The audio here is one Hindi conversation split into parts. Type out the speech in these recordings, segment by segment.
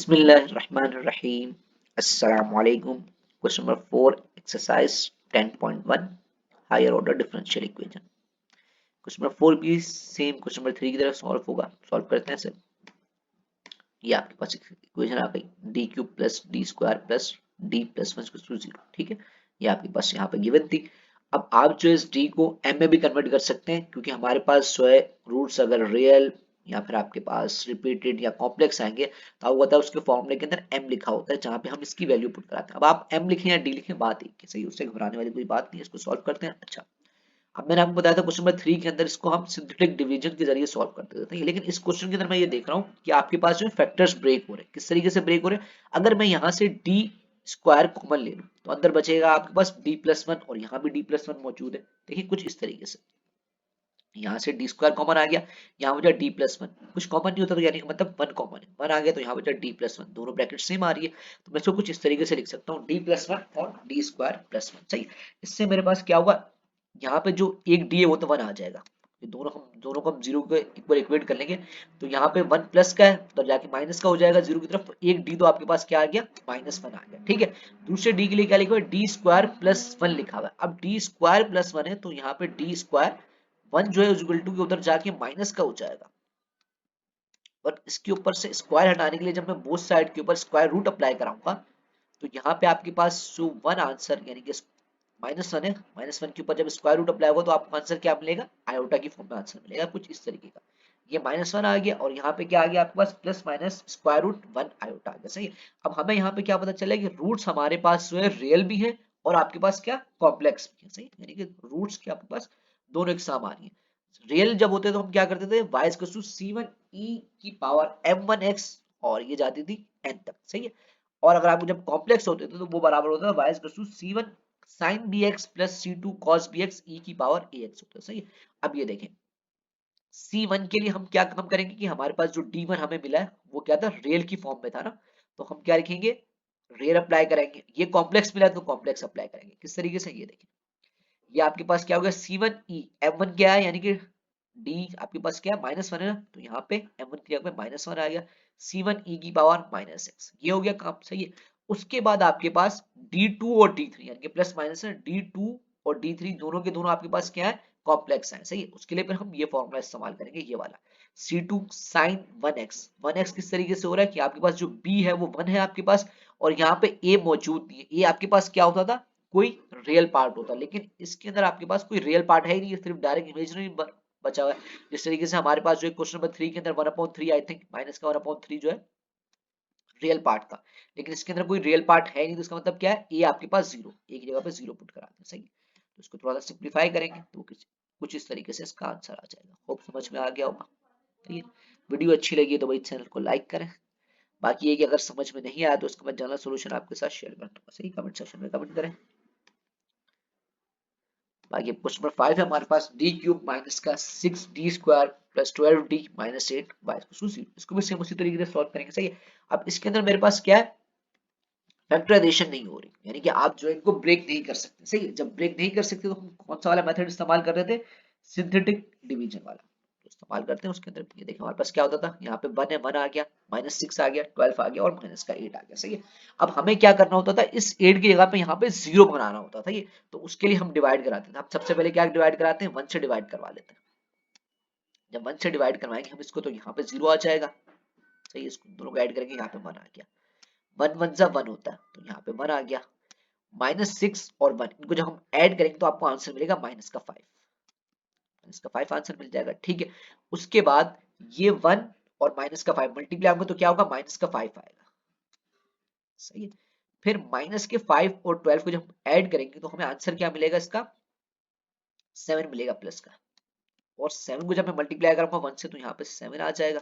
बिस्मिल्लाहिर्रहमानिर्रहीम। अस्सलामुअलैकुम। Question number 4 exercise 10.1 higher order differential equation. Question number 4 भी सेम क्वेश्चन नंबर 3 की तरह सॉल्व होगा। सॉल्व करते हैं सर। ये आपके पास इक्वेशन आ गई D cube plus D square plus डी प्लस 1 टू 0। ठीक है, ये आपके पास यहाँ पे गिवन थी। अब आप जो इस डी को एम में भी कन्वर्ट कर सकते हैं, क्योंकि हमारे पास जो है रूट्स अगर रियल या फिर आपके पास रिपीटेड या कॉम्प्लेक्स आएंगे तो आपको पता है उसके फॉर्मूले के अंदर m लिखा होता है, जहां पे हम इसकी वैल्यू पुट कराते हैं। अब आप m लिखें या d लिखें, बात एक ही, सही, उससे घबराने वाली कोई बात नहीं है। इसको सॉल्व करते हैं। अच्छा, अब मैंने आपको बताया था क्वेश्चन नंबर 3 के अंदर इसको हम सिंथेटिक डिवीजन के जरिए सॉल्व करते थे, लेकिन इस क्वेश्चन के अंदर मैं ये देख रहा हूँ कि आपके पास जो फैक्टर्स ब्रेक हो रहे हैं। किस तरीके से ब्रेक हो रहे हैं? अगर मैं यहाँ से डी स्क्वायर कॉमन ले लूँ तो अंदर बचेगा आपके पास डी प्लस वन, और यहाँ भी डी प्लस वन मौजूद है। देखिए कुछ इस तरीके से, यहाँ से डी स्क्वायर कॉमन आ गया, यहाँ बचा डी प्लस वन। कुछ कॉमन नहीं होता तो यानी मतलब वन कॉमन है, वन आ गया तो यहाँ बचा डी प्लस वन। दोनों ब्रैकेट सेम आ रही है तो मैं इसको कुछ इस तरीके से लिख सकता हूँ, डी प्लस वन और डी स्क्वायर प्लस वन। सही, इससे मेरे पास क्या होगा, यहाँ पे जो एक डी है वो तो वन आ जाएगा। ये दोनों को हम जीरो के इक्वल इक्वेट कर लेंगे तो यहाँ पे वन प्लस का है तो जाके माइनस का हो जाएगा जीरो की तरफ, तो एक डी तो आपके पास क्या आ गया, माइनस वन आ गया। ठीक है, दूसरे डी के लिए क्या लिखा हुआ है, डी स्क्वायर प्लस वन लिखा हुआ है। अब डी स्क्वायर प्लस वन है तो यहाँ पे डी स्क्वायर वन जो है इक्वल टू के उधर जाके माइनस का हो जाएगा, और इसके ऊपर से स्क्वायर हटाने के लिए जब मैं बोथ साइड के ऊपर स्क्वायर रूट अप्लाई कराऊंगा तो यहाँ पे आपके पास जो वन आंसर यानी कि माइनस वन है, माइनस वन के ऊपर जब स्क्वायर रूट अप्लाई होगा तो आपको आंसर क्या मिलेगा, आयोटा की फॉर्म में आंसर मिलेगा, कुछ इस तरीके का। ये माइनस वन आ गया और यहाँ पे क्या आ गया आपके पास, plus minus square root one iota आ गया। सही है, अब हमें यहाँ पे क्या पता चला कि रूट्स हमारे पास जो है रियल भी है और आपके पास क्या कॉम्प्लेक्स भी है। सही, यानी कि रूट्स के आपके पास दोनों एक साम आ रही है। रियल जब होते तो हम क्या करते थे, y equal to c1 e की पावर m1x, और ये जाती थी n तक। सही है, और अगर आपको जब कॉम्प्लेक्स होते थे तो वो बराबर होता था y equal to c1 sin bx plus c2 cos bx e की पावर ax होता है। सही है, अब ये देखें c1 के लिए हम क्या काम करेंगे कि हमारे पास जो d1 हमें मिला है वो क्या था, रियल की फॉर्म में था ना, तो हम क्या लिखेंगे, रियल अप्लाई करेंगे। ये कॉम्प्लेक्स मिला है तो कॉम्प्लेक्स अप्लाई करेंगे। किस तरीके से, ये देखें, ये आपके पास क्या हो गया, c1e m1 क्या है यानी कि d आपके पास क्या है, माइनस वन है ना, तो यहाँ पे m1 की जगह पे माइनस वन आ गया, c1e की पावर माइनस एक्स, ये हो गया काम। सही है, उसके बाद आपके पास d2 और d3 यानी कि प्लस माइनस है, d2 और d3 दोनों के दोनों आपके पास क्या है, कॉम्प्लेक्स है। सही है, उसके लिए फिर हम ये फॉर्मूला इस्तेमाल करेंगे, ये वाला c2 sin 1x। 1x किस तरीके से हो रहा है कि आपके पास जो b है वो 1 है आपके पास, और यहाँ पे a मौजूद नहीं है। a आपके पास क्या होता था, कोई रियल पार्ट होता, लेकिन इसके अंदर आपके पास कोई रियल पार्ट है ही नहीं, सिर्फ डायरेक्ट इमेजिनरी बचा हुआ है। जिस तरीके से हमारे पास जो क्वेश्चन नंबर 3 के अंदर 1/3 आई थिंक माइनस का 1/3 जो है रियल पार्ट था, लेकिन इसके अंदर कोई रियल पार्ट है नहीं, तो इसका मतलब क्या है, ए आपके पास जीरो, एक जगह पे जीरो पुट कराते हैं। सही, तो इसको थोड़ा सा सिंप्लीफाई करेंगे तो कुछ इस तरीके से इसका आंसर आ जाएगा। होप समझ में आ गया होगा। ठीक है, वीडियो अच्छी लगी तो भाई चैनल को लाइक करें। बाकी ये कि अगर समझ में नहीं आया तो उसका मैं जनरल सोल्यूशन आपके साथ शेयर कर दूंगा। सही, कमेंट सेक्शन में कमेंट करें। बाकी क्वेश्चन नंबर 5 है हमारे पास, डी क्यूब माइनस का 6d square plus 12d minus 8 y 0। इसको भी सेम उसी तरीके से सॉल्व करेंगे। सही है, अब इसके अंदर मेरे पास क्या है, फैक्टराइजेशन नहीं हो रही, यानी कि आप जो है इनको ब्रेक नहीं कर सकते। सही है, जब ब्रेक नहीं कर सकते तो हम कौन सा वाला मेथड इस्तेमाल कर रहे थे, सिंथेटिक डिवीजन वाला तो इस्तेमाल करते हैं। उसके अंदर ये देखिए हमारे पास क्या होता था, यहाँ पे 1 है, 1 आ गया, माइनस 6 आ गया, 12 आ गया और माइनस का 8 आ गया। सही है, अब हमें क्या करना होता था, इस 8 की जगह पे यहाँ पे 0 बनाना होता था। ये तो उसके लिए हम डिवाइड कराते थे। हम सबसे पहले क्या डिवाइड कराते हैं, 1 से डिवाइड करवा लेते हैं। जब 1 से डिवाइड करवाएंगे हम इसको तो यहाँ पे 0 आ जाएगा। सही है, इसको दोनों को ऐड करेंगे, यहाँ पे 1 आ गया, 1 1 जा 1 होता है तो यहाँ पे 1 आ गया, माइनस 6 और 1 इनको जब हम ऐड करेंगे तो आपको आंसर मिलेगा माइनस का 5, माइनस का 5 आंसर मिल जाएगा। ठीक है, उसके बाद ये 1 और माइनस का 5 मल्टीप्लाई होंगे तो क्या होगा, माइनस का 5 आएगा। सही है, फिर माइनस के 5 और 12 को जब हम ऐड करेंगे तो हमें आंसर क्या मिलेगा, इसका 7 मिलेगा प्लस का, और 7 को जब मैं मल्टीप्लाई करूंगा 1 से तो यहाँ पे 7 आ जाएगा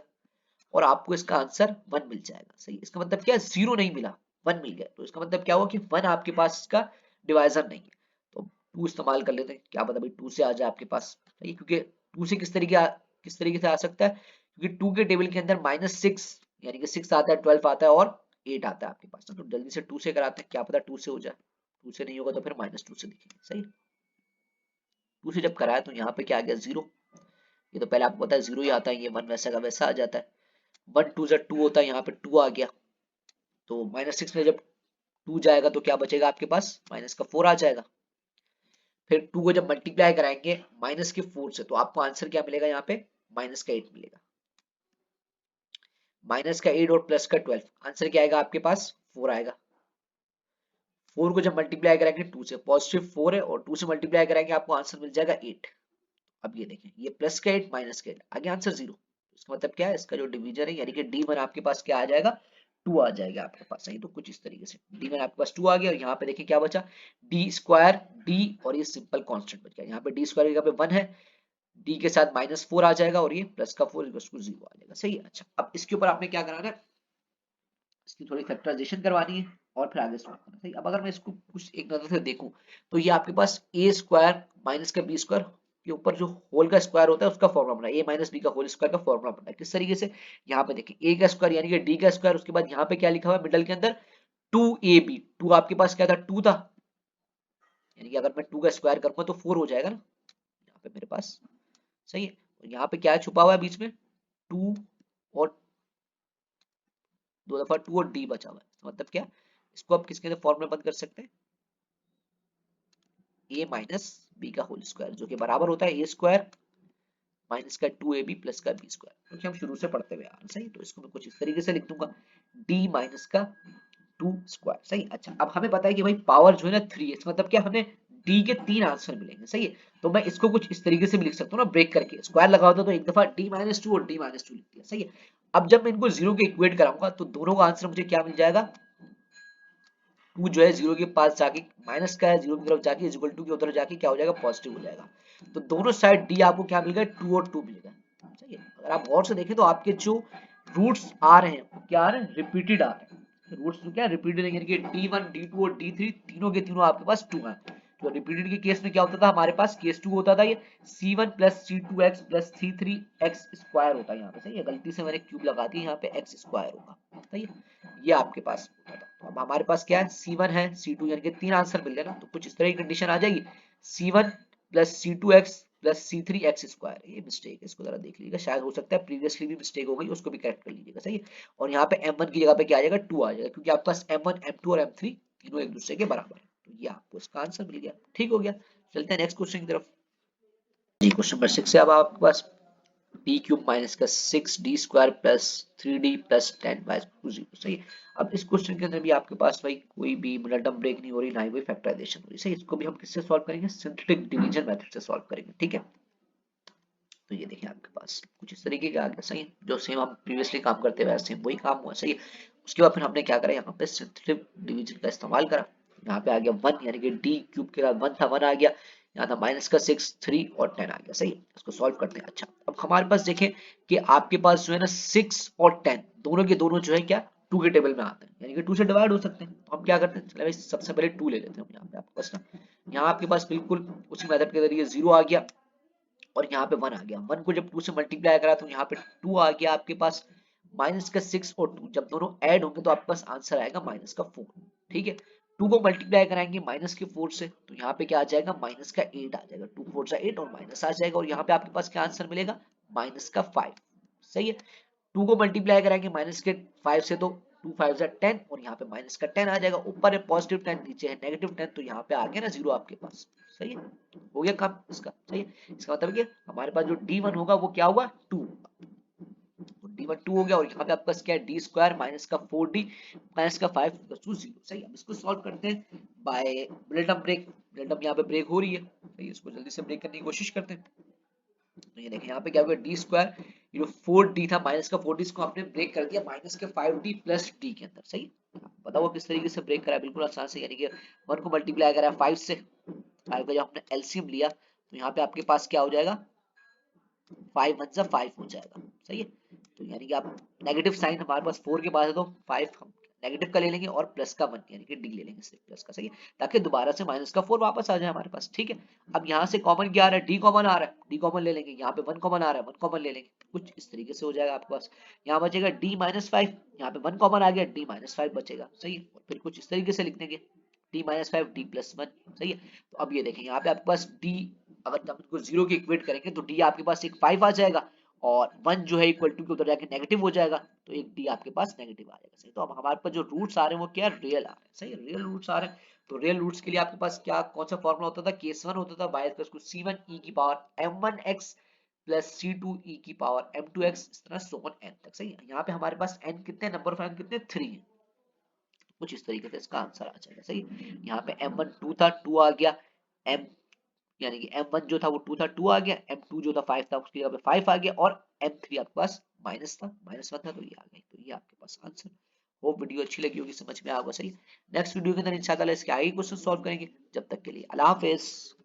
और आपको इसका आंसर 1 मिल जाएगा। सही, इसका मतलब क्या है, 0 नहीं मिला, 1 मिल गया, तो इसका मतलब क्या हुआ कि 1 आपके पास इसका डिवाइजर नहीं है, तो 2 इस्तेमाल कर लेते हैं। क्या पता भाई 2 से आ जाए आपके पास। सही, क्योंकि 2 से किस तरीके से आ सकता है, क्योंकि 2 के टेबल के अंदर माइनस 6 यानी कि 6 आता है, 12 आता है और 8 आता है आपके पास ना, तो जल्दी से 2 से कराते हैं, क्या पता 2 से हो जाए। 2 से नहीं होगा तो फिर -2 से लिखेंगे। सही, 2 से जब कराया तो यहाँ पे क्या आ गया, 0। ये तो पहले आपको पता है 0 ही आता है, ये 1 वैसा का वैसा आ जाता है। 1 2 जा 2 होता है, यहाँ पे 2 आ गया। तो -6 में जब 2 जाएगा तो क्या बचेगा आपके पास, -4 आ जाएगा। फिर 2 को जब मल्टीप्लाई कराएंगे -4 से तो आपको आंसर क्या मिलेगा, यहाँ पे -8 मिलेगा। -8 और +12, आंसर क्या आएगा आपके पास, 4 आएगा। 4 को जब मल्टीप्लाई करेंगे 2 से, +4 है और 2 से मल्टीप्लाई करेंगे आपको आंसर मिल जाएगा 8। अब ये देखें, ये +8 -8 आगे आंसर 0। इसका मतलब क्या है, इसका जो डिवीजन है यानी कि D1 आपके पास क्या आ जाएगा, 2 आ जाएगा आपके पास। सही, तो कुछ इस तरीके से D1 आपके पास 2 आ गया और यहाँ पे देखिए क्या बचा, D² D और ये सिंपल कांस्टेंट बच गया। यहाँ पे D² की जगह पे 1 है, D के साथ -4 आ जाएगा और ये +4 0 आ जाएगा। सही है। अच्छा, अब इसके ऊपर आपने क्या कराना है, इसकी थोड़ी फैक्टराइजेशन करवानी है और फिर आगे सॉल्व करना है। सही, अब अगर मैं इसको कुछ एक नजर से देखूं तो ये आपके पास A² माइनस का B² के ऊपर जो होल का स्क्वायर होता है उसका फॉर्मूला बना है, A माइनस बी का होल स्क्वायर का फॉर्मूला बना है। किस तरीके से, यहाँ पे देखिए A का स्क्वायर यानी कि D का स्क्वायर, उसके बाद यहाँ पे क्या लिखा हुआ है मिडल के अंदर 2AB। 2 आपके पास क्या था, 2 था, यानी कि अगर मैं 2 का स्क्वायर करूंगा तो 4 हो जाएगा ना यहाँ पे मेरे पास। सही है, और यहाँ पे क्या छुपा हुआ है बीच में, 2 और 2 दफा 2 और D बचा हुआ है। तो मतलब क्या, इसको आप किसके फॉर्मूला बंद कर सकते हैं, A माइनस बी का होल स्क्वायर, जो कि बराबर होता है A² माइनस का 2AB प्लस का B², क्योंकि हम शुरू से पढ़ते हुए आ रहे हैं। सही, तो इसको मैं कुछ इस तरीके से लिख दूंगा, D माइनस का 2²। सही। अच्छा, अब हमें पता है कि भाई पावर जो है ना 3 है, इसका मतलब क्या, हमें D के 3 आंसर मिलेंगे। सही है, तो मैं इसको कुछ इस तरीके से भी लिख सकता हूँ ना, ब्रेक करके स्क्वायर लगा होता तो एक दफा D-2 और D-2 लिख दिया। सही है, अब जब मैं इनको 0 के इक्वेट कराऊंगा तो दोनों का आंसर मुझे क्या मिल जाएगा, 2 जो है 0 के पास जाके माइनस का है, 0 की तरफ जाके इज इक्वल टू की उधर जाके क्या हो जाएगा, पॉजिटिव हो जाएगा। तो दोनों साइड डी आपको क्या मिलेगा, 2 और 2 मिलेगा। सही है, अगर आप गौर से देखें तो आपके जो रूट्स आ रहे हैं वो क्या आ रहे हैं, रिपीटेड आ रहे हैं। रूट्स जो क्या रिपीटेड है, यानी कि D1 D2 और D3 तीनों के तीनों आपके पास 2 हैं। तो रिपीटेड के केस में क्या होता था, हमारे पास केस 2 होता था, ये C1 plus C2x plus C3x square होता है यहाँ पे। सही है, गलती से मैंने क्यूब लगा दी, यहाँ पे x स्क्वायर होगा। सही है, ये आपके पास होता था। तो अब हमारे पास क्या है, C1 है C2, यानी कि 3 आंसर मिल गए ना। तो कुछ इस तरह की कंडीशन आ जाएगी, C1 plus C2x plus C3x square. ये मिस्टेक है, इसको जरा देख लीजिएगा, शायद हो सकता है प्रीवियसली भी मिस्टेक हो गई, उसको भी करेक्ट कर लीजिएगा। सही है, और यहाँ पे M1 की जगह पे क्या आ जाएगा, 2 आ जाएगा, क्योंकि आपके पास M1 M2 और M3 तीनों एक दूसरे के बराबर है। तो ये आपको इसका आंसर मिल गया। ठीक हो गया, चलते हैं नेक्स्ट क्वेश्चन की तरफ। जी, क्वेश्चन नंबर 6 है अब आपके पास, डी क्यूब माइनस का 6D² प्लस 3D प्लस 10/0। सही है, अब इस क्वेश्चन के अंदर भी आपके पास भाई कोई भी मिडल ब्रेक नहीं हो रही, ना ही कोई फैक्टराइजेशन हो रही। सही, इसको भी हम किससे सॉल्व करेंगे, सिंथेटिक डिवीजन मेथड से सॉल्व करेंगे। ठीक है, तो ये देखिए आपके पास कुछ इस तरीके का आ गया। सही है, जो सेम हम प्रीवियसली काम करते हुए सेम वही काम हुआ। सही है, उसके बाद फिर हमने क्या करा, यहाँ पे सिंथेटिक डिवीजन का इस्तेमाल करा। यहाँ पे आ गया 1, यानी कि डी क्यूब के बाद 1 था, 1 आ गया, यहाँ था माइनस का 6, 3 और 10 आ गया। सही है, इसको सॉल्व करते हैं। अच्छा, अब हमारे पास देखें कि आपके पास जो है ना 6 और 10 दोनों के दोनों जो है क्या 2 के टेबल में आते हैं, यानी कि 2 से डिवाइड हो सकते हैं। तो हम क्या करते हैं, चलो भाई सबसे पहले 2 ले लेते हैं। यहाँ पे आपके पास ना, यहाँ आपके पास बिल्कुल उसी मेथड के जरिए 0 आ गया और यहाँ पे 1 आ गया। 1 को जब 2 से मल्टीप्लाई करा तो यहाँ पे 2 आ गया आपके पास, माइनस का 6 और 2 जब दोनों ऐड होंगे तो आपके पास आंसर आएगा -4। ठीक है, 2 को मल्टीप्लाई कराएंगे -4 से तो यहाँ पे क्या आ जाएगा, -8 आ जाएगा। 2 4 जा 8 और माइनस आ जाएगा और यहाँ पे आपके पास क्या आंसर मिलेगा, -5। सही है, 2 को मल्टीप्लाई कराएंगे -5 से तो 2 5 जा 10 और यहाँ पे माइनस का 10 आ जाएगा। ऊपर है पॉजिटिव 10, नीचे है नेगेटिव 10, तो यहाँ पे आ गया ना 0 आपके पास। सही है, हो गया काम इसका। सही है, इसका मतलब क्या, हमारे पास जो D1 होगा वो क्या होगा, 2 होगा। तो D1 2 हो गया और यहाँ पे आपका क्या है, D² माइनस का 4D माइनस का 5 0। सही, अब इसको सॉल्व करते हैं by middle term break. Middle term यहाँ पे ब्रेक हो रही है। सही, इसको जल्दी से ब्रेक करने की कोशिश करते हैं। तो ये देखिए यहाँ पे क्या हो गया, D², ये जो 4D था माइनस का 4D, इसको आपने ब्रेक कर दिया माइनस के 5D प्लस D के अंदर। सही, बताओ किस तरीके से ब्रेक करा है, बिल्कुल आसान से, यानी कि 1 को मल्टीप्लाई करा 5 से, 5 का जब हमने एलसीएम लिया तो यहाँ पे आपके पास क्या हो जाएगा, 5 1 जा 5 हो जाएगा। सही है, तो यानी कि आप नेगेटिव साइन हमारे पास 4 के पास है तो 5 हम नेगेटिव का ले लेंगे और प्लस का 1 यानी कि डी ले लेंगे सिर्फ प्लस का। सही है, ताकि दोबारा से माइनस का 4 वापस आ जाए हमारे पास। ठीक है, अब यहाँ से कॉमन क्या आ रहा है, डी कॉमन आ रहा है, डी कॉमन ले लेंगे। यहाँ पे 1 कॉमन आ रहा है, 1 कॉमन ले लेंगे। कुछ इस तरीके से हो जाएगा आपके पास, यहाँ बचेगा D-5, यहाँ पे 1 कॉमन आ गया, D-5 बचेगा। सही है, और फिर कुछ इस तरीके से लिख देंगे D-5 D+1। सही है, तो अब ये देखें यहाँ पे आपके पास D, अगर हम इसको 0 के इक्वेट करेंगे तो D आपके पास एक 5 आ जाएगा और 1 जो है इक्वल टू के उधर जाके नेगेटिव हो जाएगा, तो एक डी आपके पास नेगेटिव आ जाएगा। सही, तो अब हमारे पास जो रूट्स आ रहे हैं वो क्या, रियल आ रहे हैं। सही, रियल रूट्स आ रहे हैं। तो रियल रूट्स के लिए आपके पास क्या, कौन सा फॉर्मूला होता था, केस 1 होता था y equal to c1 e की power m1x plus c2 e की पावर m2x, इस तरह सो ऑन n तक। सही, यहाँ पे हमारे पास n कितने, नंबर ऑफ n कितने, 3 है। कुछ इस तरीके से इसका आंसर आ जाएगा। सही, यहाँ पे m1 2 था, 2 आ गया, m यानी कि m1 जो था वो 2 था, 2 आ गया, m2 जो था 5 था, उसकी जगह पे 5 आ गया, और m3 आपके पास माइनस था, -1 था, तो ये आ गई। तो ये आपके पास आंसर। होप वीडियो अच्छी लगी होगी, समझ में आ होगा। सही, नेक्स्ट वीडियो के अंदर इंशाल्लाह इसके आगे क्वेश्चन सॉल्व करेंगे। जब तक के लिए अल्लाह हाफिज।